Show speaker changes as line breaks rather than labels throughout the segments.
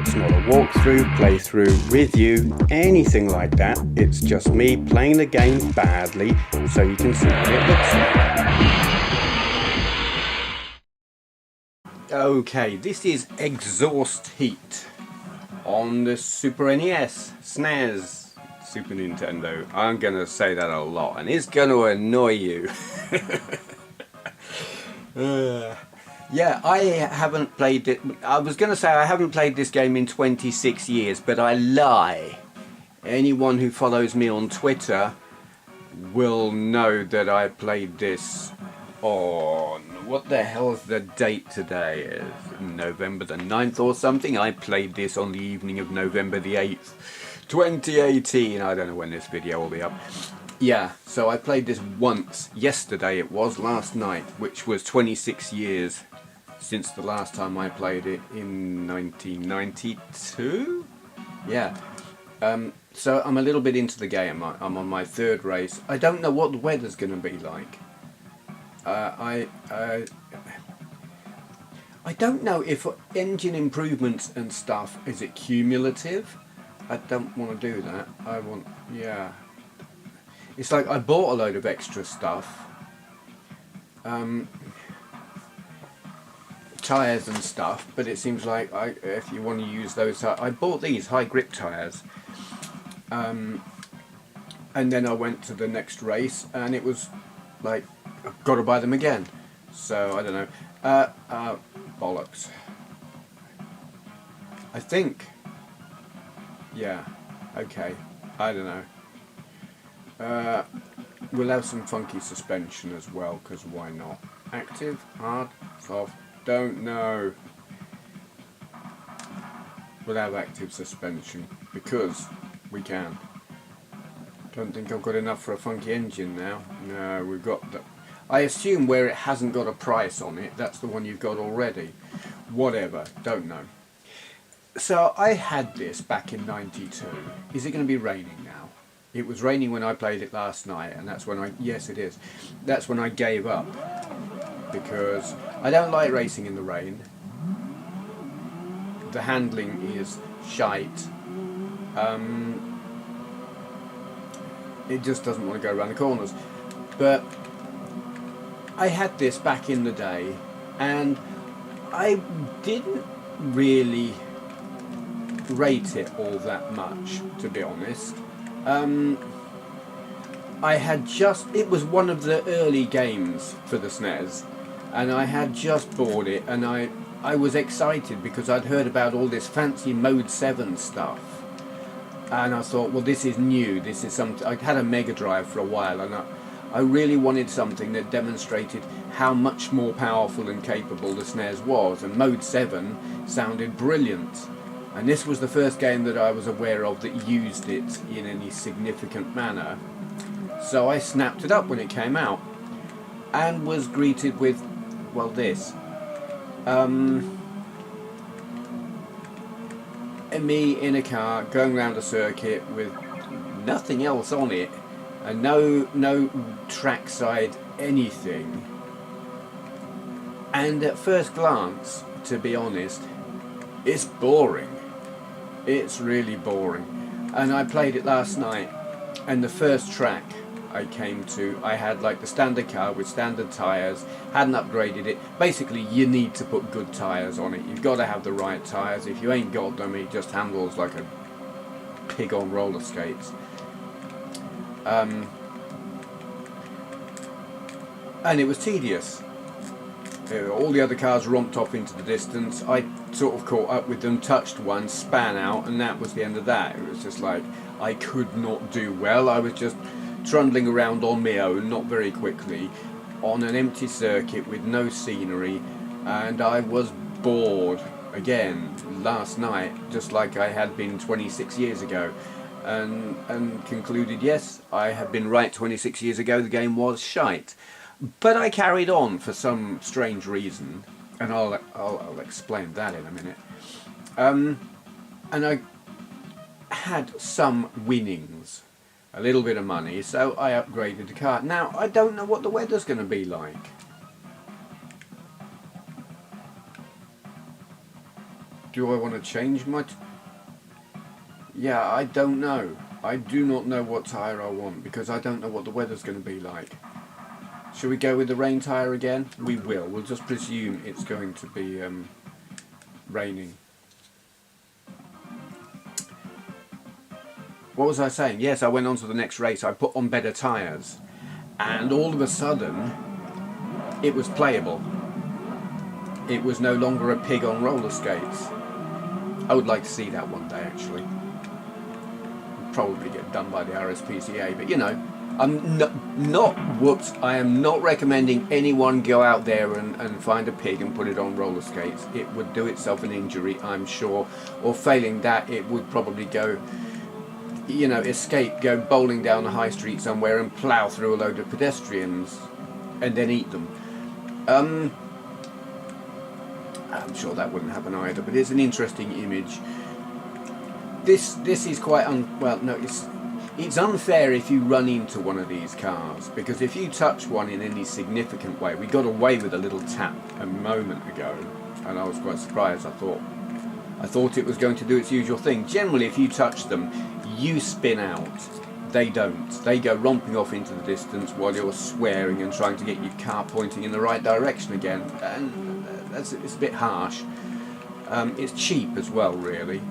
It's not a walkthrough, playthrough, review, anything like that. It's just me playing the game badly so you can see what it looks like. Okay, this is Exhaust Heat on the Super NES, SNES, Super Nintendo. I'm going to say that a lot and it's going to annoy you. Yeah, I haven't played it. I was going to say I haven't played this game in 26 years, but I lie. Anyone who follows me on Twitter will know that I played this on... what the hell is the date today? Is November the 9th or something? I played this on the evening of November the 8th, 2018. I don't know when this video will be up. Yeah, so I played this once. Yesterday it was, last night, which was 26 years since the last time I played it in 1992? Yeah. So I'm a little bit into the game. I'm on my third race. I don't know what the weather's going to be like. I don't know if engine improvements and stuff, is it cumulative? I don't want to do that. I want, yeah. It's like I bought a load of extra stuff. Tyres and stuff, but it seems like if you want to use those, I bought these high grip tyres. And then I went to the next race and it was like, I've got to buy them again. So, I don't know. Bollocks. I think, yeah, okay, I don't know. We'll have some funky suspension as well, because why not? Active, hard, soft, don't know. We'll have active suspension, because we can. Don't think I've got enough for a funky engine now. No, we've got the... I assume where it hasn't got a price on it, that's the one you've got already. Whatever, don't know. So I had this back in '92. Is it going to be raining now? It was raining when I played it last night, and that's when yes it is. That's when I gave up. Because I don't like racing in the rain. The handling is shite. It just doesn't want to go around the corners. But I had this back in the day, and I didn't really rate it all that much, to be honest. I had just... it was one of the early games for the SNES, and I had just bought it, and I was excited because I'd heard about all this fancy Mode 7 stuff. And I thought, well, this is new, this is something... I'd had a Mega Drive for a while, and I really wanted something that demonstrated how much more powerful and capable the SNES was, and Mode 7 sounded brilliant. And this was the first game that I was aware of that used it in any significant manner. So I snapped it up when it came out, and was greeted with, well, this. Me in a car going around a circuit with nothing else on it, and no trackside anything. And at first glance, to be honest, it's boring. It's really boring. And I played it last night, and the first track I came to, I had like the standard car with standard tyres, hadn't upgraded it. Basically, you need to put good tyres on it. You've got to have the right tyres. If you ain't got them, it just handles like a pig on roller skates. And it was tedious. All the other cars romped off into the distance. I sort of caught up with them, touched one, span out, and that was the end of that. It was just like, I could not do well. I was just trundling around on my own, not very quickly, on an empty circuit with no scenery, and I was bored again last night, just like I had been 26 years ago, and concluded, yes, I had been right 26 years ago, the game was shite. But I carried on for some strange reason, and I'll explain that in a minute. And I had some winnings, a little bit of money, so I upgraded the car. Now, I don't know what the weather's going to be like. Do I want to change my... Yeah, I don't know. I do not know what tyre I want because I don't know what the weather's going to be like. Shall we go with the rain tyre again? We will. We'll just presume it's going to be raining. What was I saying? Yes, I went on to the next race. I put on better tyres. And all of a sudden, it was playable. It was no longer a pig on roller skates. I would like to see that one day, actually. Probably get done by the RSPCA, but you know, I am not recommending anyone go out there and find a pig and put it on roller skates. It would do itself an injury, I'm sure, or failing that, it would probably go, you know, go bowling down the high street somewhere and plough through a load of pedestrians and then eat them. I'm sure that wouldn't happen either, but it's an interesting image. This is quite it's unfair if you run into one of these cars, because if you touch one in any significant way, we got away with a little tap a moment ago, and I was quite surprised. I thought it was going to do its usual thing. Generally, if you touch them, you spin out. They don't. They go romping off into the distance while you're swearing and trying to get your car pointing in the right direction again, and it's a bit harsh. It's cheap as well, really,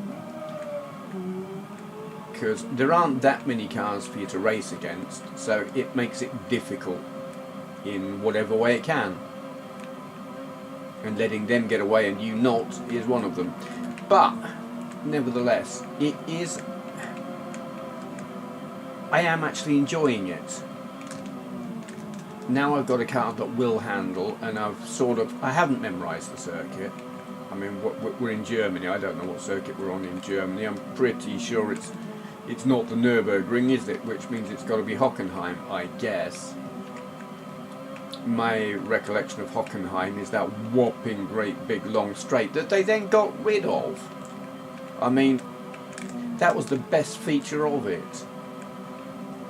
because there aren't that many cars for you to race against, so it makes it difficult in whatever way it can, and letting them get away and you not is one of them. But nevertheless, I am actually enjoying it. Now I've got a car that will handle, and I haven't memorised the circuit. I mean, we're in Germany. I don't know what circuit we're on in Germany. I'm pretty sure it's not the Nürburgring, is it? Which means it's got to be Hockenheim, I guess. My recollection of Hockenheim is that whopping great big long straight that they then got rid of. I mean, that was the best feature of it.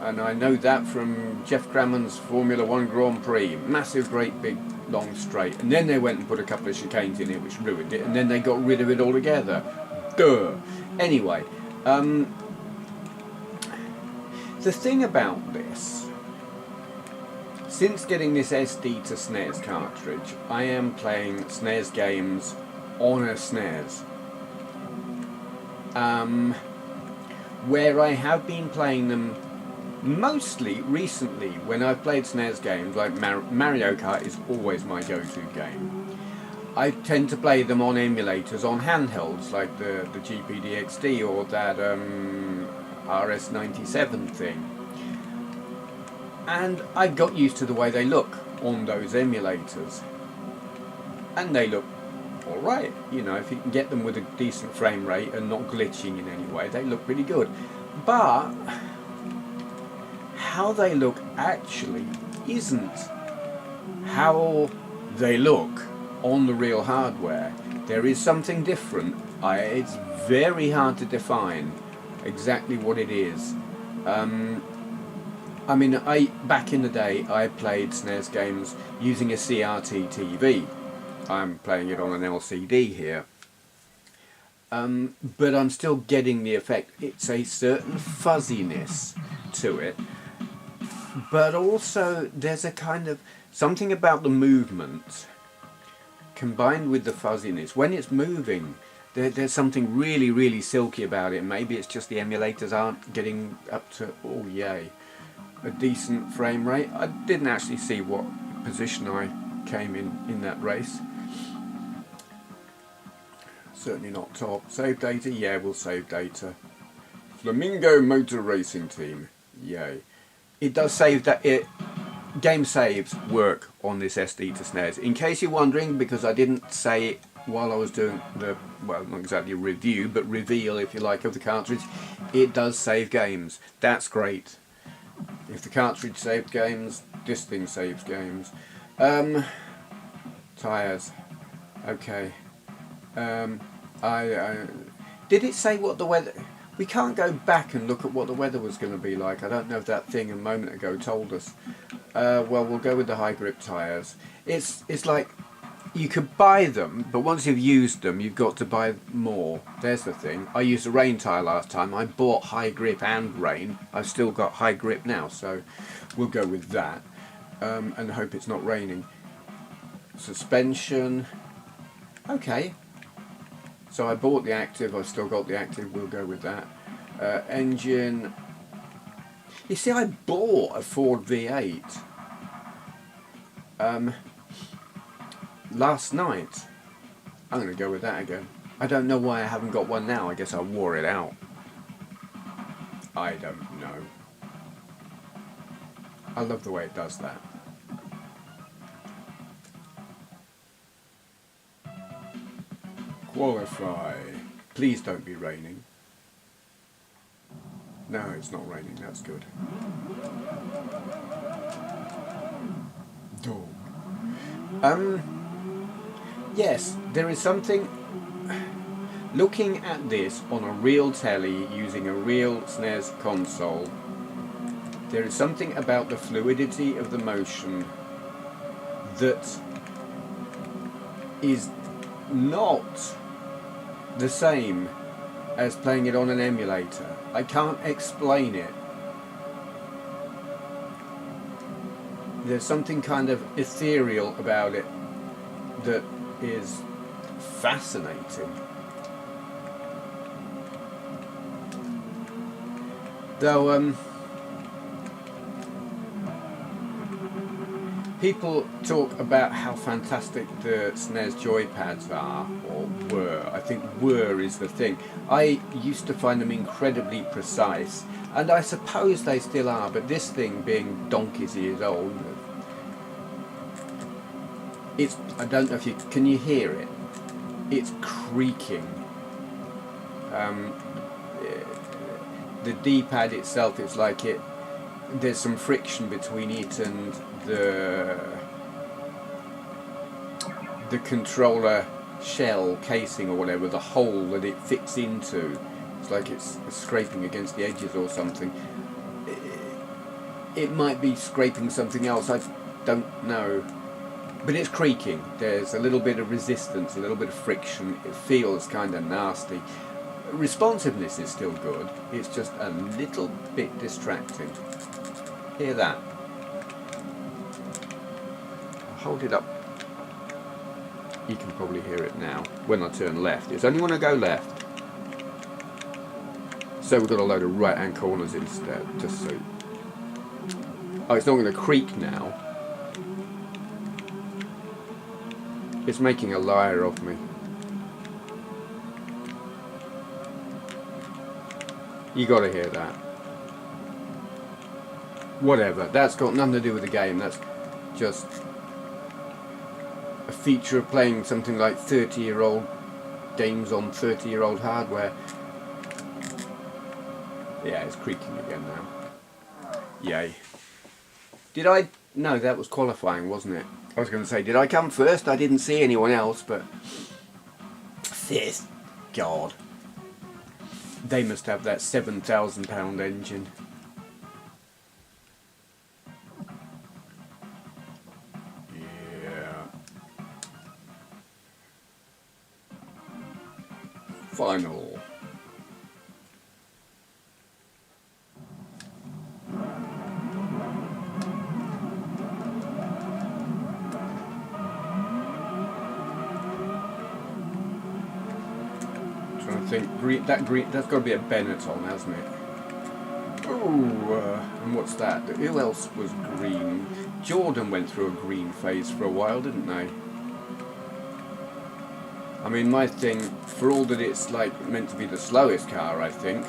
And I know that from Jeff Cramman's Formula 1 Grand Prix. Massive, great, big, long straight. And then they went and put a couple of chicanes in it, which ruined it. And then they got rid of it altogether. Duh. Anyway, the thing about this, since getting this SD to SNES cartridge, I am playing SNES games on a SNES. Where I have been playing them mostly recently, when I've played SNES games, like Mario Kart is always my go-to game. I tend to play them on emulators, on handhelds, like the GPDXD or that RS97 thing. And I got used to the way they look on those emulators. And they look alright, you know, if you can get them with a decent frame rate and not glitching in any way, they look pretty good. But how they look actually isn't how they look on the real hardware. There is something different. It's very hard to define exactly what it is. I mean, back in the day I played SNES games using a CRT TV. I'm playing it on an LCD here. But I'm still getting the effect. It's a certain fuzziness to it. But also there's a kind of something about the movement combined with the fuzziness. When it's moving, there's something really, really silky about it. Maybe it's just the emulators aren't getting up to, oh yay, a decent frame rate. I didn't actually see what position I came in that race. Certainly not top. Save data? Yeah, we'll save data. Flamingo Motor Racing Team. Yay. It does save that. Game saves work on this SD to SNES. In case you're wondering, because I didn't say it while I was doing the, well, not exactly a review, but reveal, if you like, of the cartridge, it does save games. That's great. If the cartridge saved games, this thing saves games. Tyres. Okay. Did it say what the weather... We can't go back and look at what the weather was going to be like. I don't know if that thing a moment ago told us. Well, we'll go with the high grip tyres. It's like you could buy them, but once you've used them, you've got to buy more. There's the thing. I used a rain tire last time. I bought high grip and rain. I've still got high grip now, so we'll go with that. And hope it's not raining. Suspension. Okay. So I bought the active. I've still got the active. We'll go with that. Engine. You see, I bought a Ford V8 last night. I'm going to go with that again. I don't know why I haven't got one now. I guess I wore it out. I don't know. I love the way it does that. Qualify. Please don't be raining. No, it's not raining. That's good. Oh. Yes, there is something. Looking at this on a real telly using a real SNES console, there is something about the fluidity of the motion that is not the same as playing it on an emulator. I can't explain it. There's something kind of ethereal about it that is fascinating. Though people talk about how fantastic the SNES joypads are, or were. I think were is the thing. I used to find them incredibly precise, and I suppose they still are, but this thing being donkey's years old, it's, I don't know if you, can you hear it? It's creaking. The D-pad itself, it's like there's some friction between it and the controller shell casing or whatever, the hole that it fits into. It's like it's scraping against the edges or something. It might be scraping something else, I don't know. But it's creaking. There's a little bit of resistance, a little bit of friction. It feels kind of nasty. Responsiveness is still good. It's just a little bit distracting. Hear that? I'll hold it up. You can probably hear it now when I turn left. It's only when I go left. So we've got a load of right hand corners instead, just so. Oh, it's not going to creak now. It's making a liar of me. You gotta hear that. Whatever, that's got nothing to do with the game, that's just a feature of playing something like 30-year-old games on 30-year-old hardware. Yeah, it's creaking again now. Yay. Did I... No, that was qualifying, wasn't it? I was going to say, did I come first? I didn't see anyone else, but... Fifth. God. They must have that £7,000 engine. Yeah. Final. Think green, that's got to be a Benetton, hasn't it? Ooh, and what's that? Who else was green? Jordan went through a green phase for a while, didn't they? I mean, my thing, for all that it's like meant to be the slowest car, I think,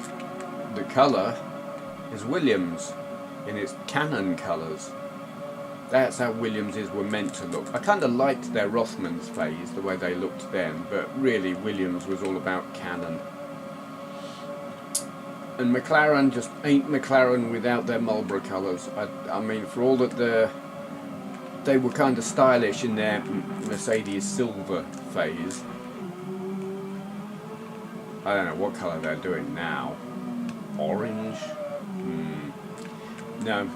the colour is Williams in its Canon colours. That's how Williamses were meant to look. I kind of liked their Rothmans phase, the way they looked then, but really Williams was all about Canon. And McLaren just ain't McLaren without their Marlboro colours. I mean, for all that they were kind of stylish in their Mercedes silver phase. I don't know what colour they're doing now. Orange? No.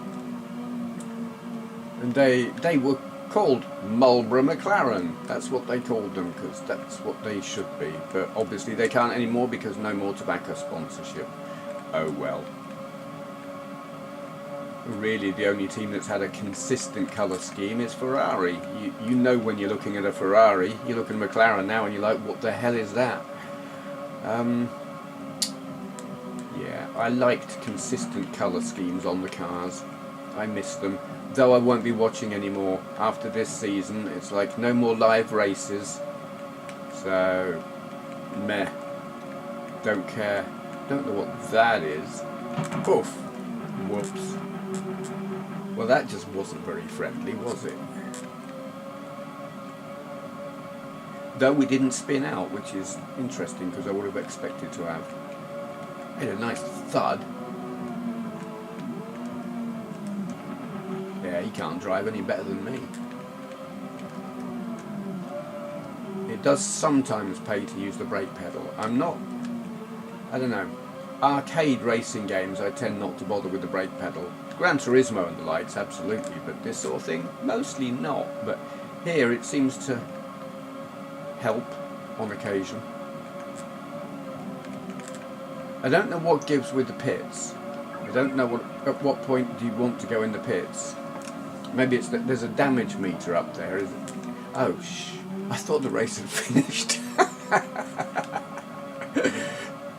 And they were called Marlboro McLaren. That's what they called them, because that's what they should be. But obviously they can't anymore because no more tobacco sponsorship. Oh well. Really, the only team that's had a consistent colour scheme is Ferrari. You know when you're looking at a Ferrari, you look at a McLaren now and you're like, what the hell is that? Yeah, I liked consistent colour schemes on the cars. I miss them. Though I won't be watching anymore after this season. It's like no more live races. So, meh. Don't care. Don't know what that is. Poof. Whoops. Well, that just wasn't very friendly, was it? Though we didn't spin out, which is interesting because I would have expected to have. Had a nice thud. Yeah, he can't drive any better than me. It does sometimes pay to use the brake pedal. I don't know. Arcade racing games, I tend not to bother with the brake pedal. Gran Turismo and the likes, absolutely, but this sort of thing, mostly not. But here it seems to help on occasion. I don't know what gives with the pits. I don't know at what point do you want to go in the pits. Maybe it's that there's a damage meter up there, is it? Oh, I thought the race had finished.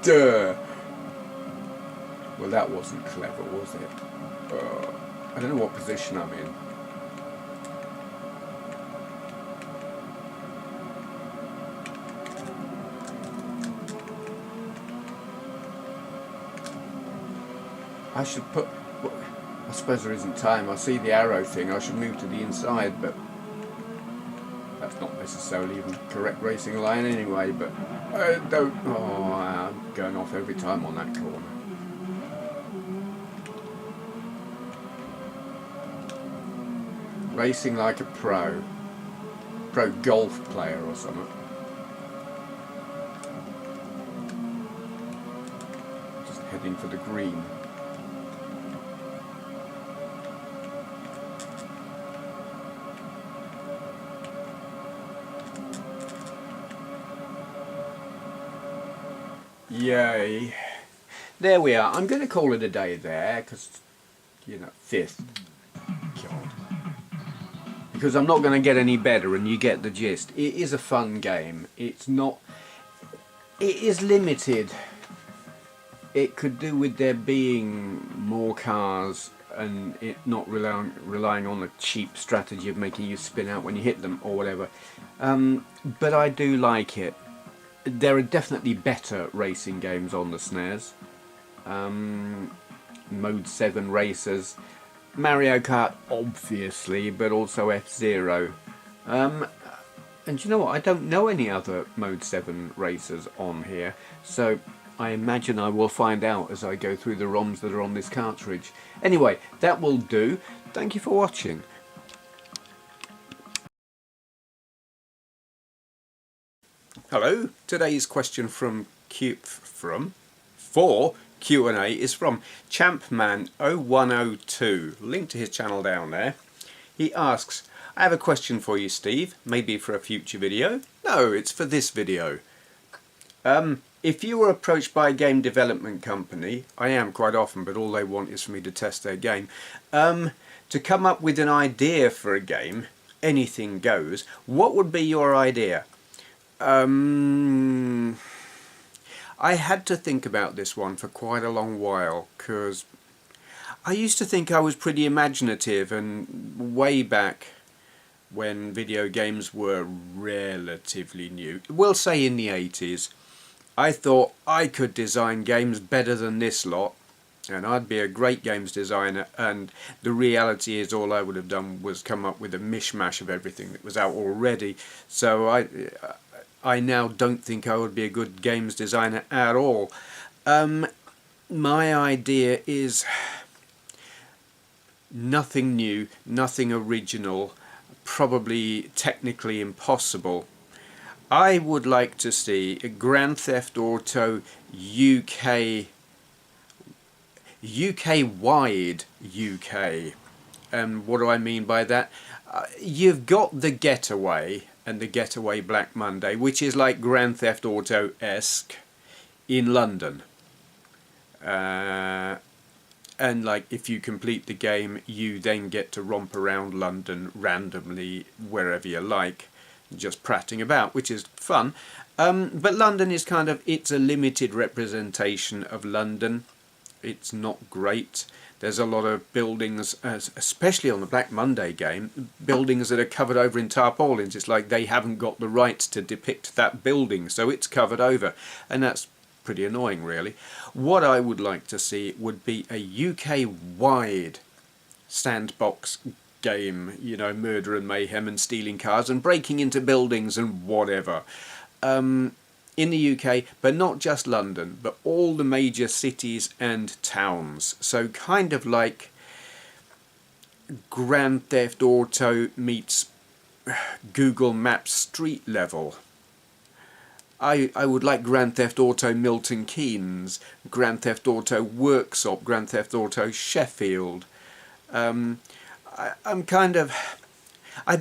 Duh. Well, that wasn't clever, was it? I don't know what position I'm in. I should put... Well, I suppose there isn't time. I see the arrow thing. I should move to the inside, but that's not necessarily even the correct racing line anyway, but I don't... Oh, I'm going off every time on that corner. Racing like a pro golf player or something. Just heading for the green. Yay. There we are. I'm going to call it a day there because, you know, 5th. God. Because I'm not going to get any better, and you get the gist. It is a fun game. It's not... It is limited. It could do with there being more cars and it not relying on the cheap strategy of making you spin out when you hit them or whatever. But I do like it. There are definitely better racing games on the SNES. Mode 7 Racers. Mario Kart, obviously, but also F-Zero. And you know what? I don't know any other Mode 7 racers on here, so I imagine I will find out as I go through the ROMs that are on this cartridge. Anyway, that will do. Thank you for watching. Hello. Today's question for Q&A is from Champman 0102. Link to his channel down there. He asks, I have a question for you, Steve. Maybe for a future video? No, it's for this video. If you were approached by a game development company, I am quite often, but all they want is for me to test their game, to come up with an idea for a game, anything goes, what would be your idea? I had to think about this one for quite a long while, because I used to think I was pretty imaginative, and way back when video games were relatively new, we'll say in the 80s, I thought I could design games better than this lot, and I'd be a great games designer, and the reality is all I would have done was come up with a mishmash of everything that was out already. So I now don't think I would be a good games designer at all. My idea is nothing new, nothing original, probably technically impossible. I would like to see a Grand Theft Auto UK-wide UK. What do I mean by that? You've got the Getaway and the Getaway Black Monday, which is like Grand Theft Auto-esque in London. And like if you complete the game, you then get to romp around London randomly wherever you like, just prattling about, which is fun. But London is kind of, it's a limited representation of London. It's not great. There's a lot of buildings, especially on the Black Monday game, buildings that are covered over in tarpaulins. It's like they haven't got the rights to depict that building, so it's covered over. And that's pretty annoying, really. What I would like to see would be a UK-wide sandbox game, you know, murder and mayhem and stealing cars and breaking into buildings and whatever. In the UK, but not just London, but all the major cities and towns. So kind of like Grand Theft Auto meets Google Maps street level. I would like Grand Theft Auto Milton Keynes, Grand Theft Auto Worksop, Grand Theft Auto Sheffield. I've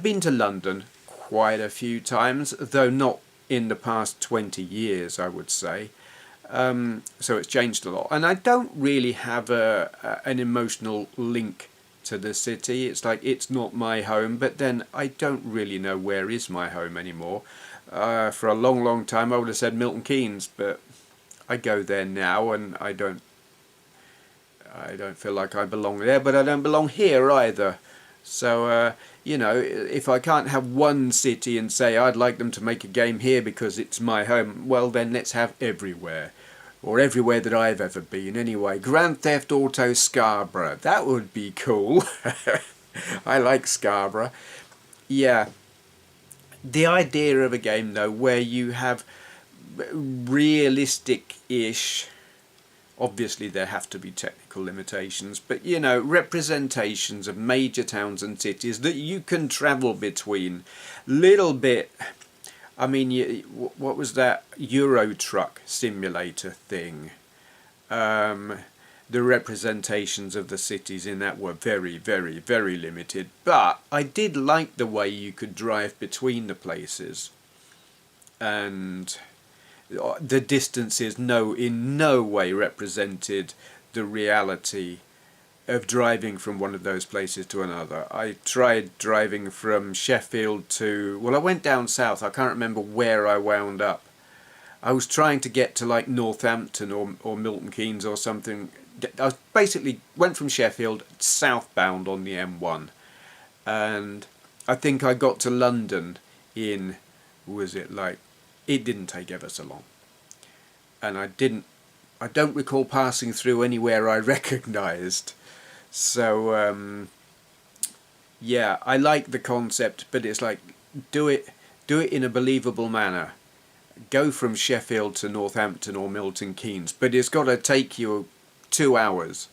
been to London quite a few times, though not in the past 20 years, I would say. So it's changed a lot. And I don't really have an emotional link to the city. It's like, it's not my home, but then I don't really know where is my home anymore. For a long, long time I would have said Milton Keynes, but I go there now and I don't feel like I belong there, but I don't belong here either. So, you know, if I can't have one city and say I'd like them to make a game here because it's my home, well then let's have everywhere. Or everywhere that I've ever been anyway. Grand Theft Auto Scarborough, that would be cool. I like Scarborough. Yeah. The idea of a game though where you have realistic-ish, obviously there have to be technical limitations, but you know, representations of major towns and cities that you can travel between. Little bit, I mean, what was that Euro Truck simulator thing? The representations of the cities in that were very, very, very limited. But I did like the way you could drive between the places. And the distances in no way represented the reality of driving from one of those places to another. I tried driving from Sheffield to... Well, I went down south. I can't remember where I wound up. I was trying to get to like Northampton or Milton Keynes or something. I basically went from Sheffield southbound on the M1, and I think I got to London in, was it like, it didn't take ever so long, and I don't recall passing through anywhere I recognised. So yeah, I like the concept, but it's like, do it in a believable manner. Go from Sheffield to Northampton or Milton Keynes, but it's got to take you 2 hours,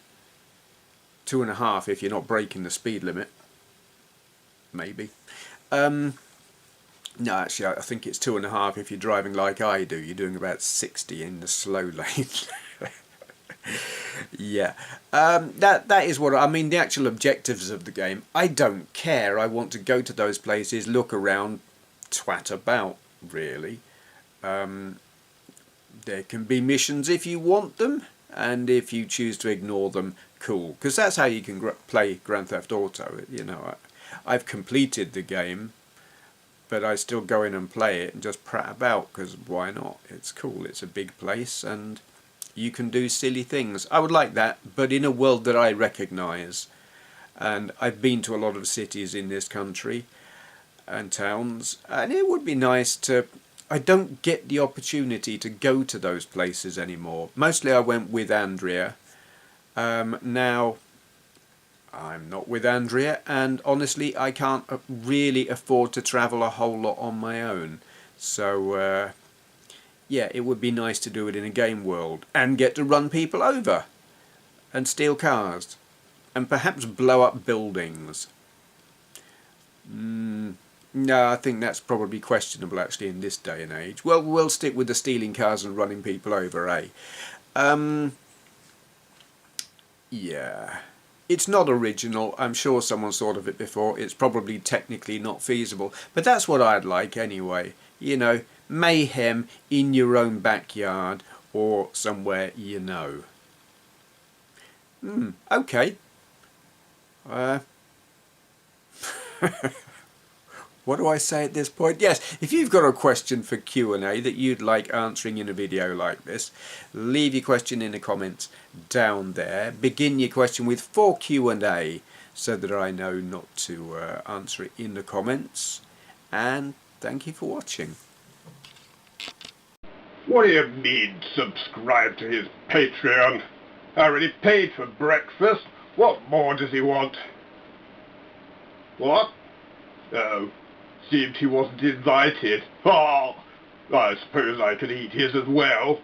2.5 if you're not breaking the speed limit, maybe. No, actually I think it's 2.5 if you're driving like I do. You're doing about 60 in the slow lane. Yeah, that is what I mean. The actual objectives of the game, I don't care. I want to go to those places, look around, twat about, really. There can be missions if you want them, and if you choose to ignore them, cool, because that's how you can play Grand Theft Auto. You know, I've completed the game, but I still go in and play it and just prat about, because why not? It's cool, it's a big place and you can do silly things. I would like that, but in a world that I recognise. And I've been to a lot of cities in this country and towns, and it would be nice to... I don't get the opportunity to go to those places anymore. Mostly I went with Andrea. Now I'm not with Andrea, and honestly I can't really afford to travel a whole lot on my own. So yeah, it would be nice to do it in a game world and get to run people over and steal cars and perhaps blow up buildings. No, I think that's probably questionable actually in this day and age. Well, we'll stick with the stealing cars and running people over, eh? Yeah. It's not original. I'm sure someone's thought of it before. It's probably technically not feasible. But that's what I'd like anyway. You know, mayhem in your own backyard or somewhere you know. Okay. Uh, What do I say at this point? Yes, if you've got a question for Q&A that you'd like answering in a video like this, leave your question in the comments down there. Begin your question with for Q&A so that I know not to answer it in the comments. And thank you for watching.
What do you mean, subscribe to his Patreon? I already paid for breakfast. What more does he want? What? Oh, seemed he wasn't invited. Oh, I suppose I could eat his as well.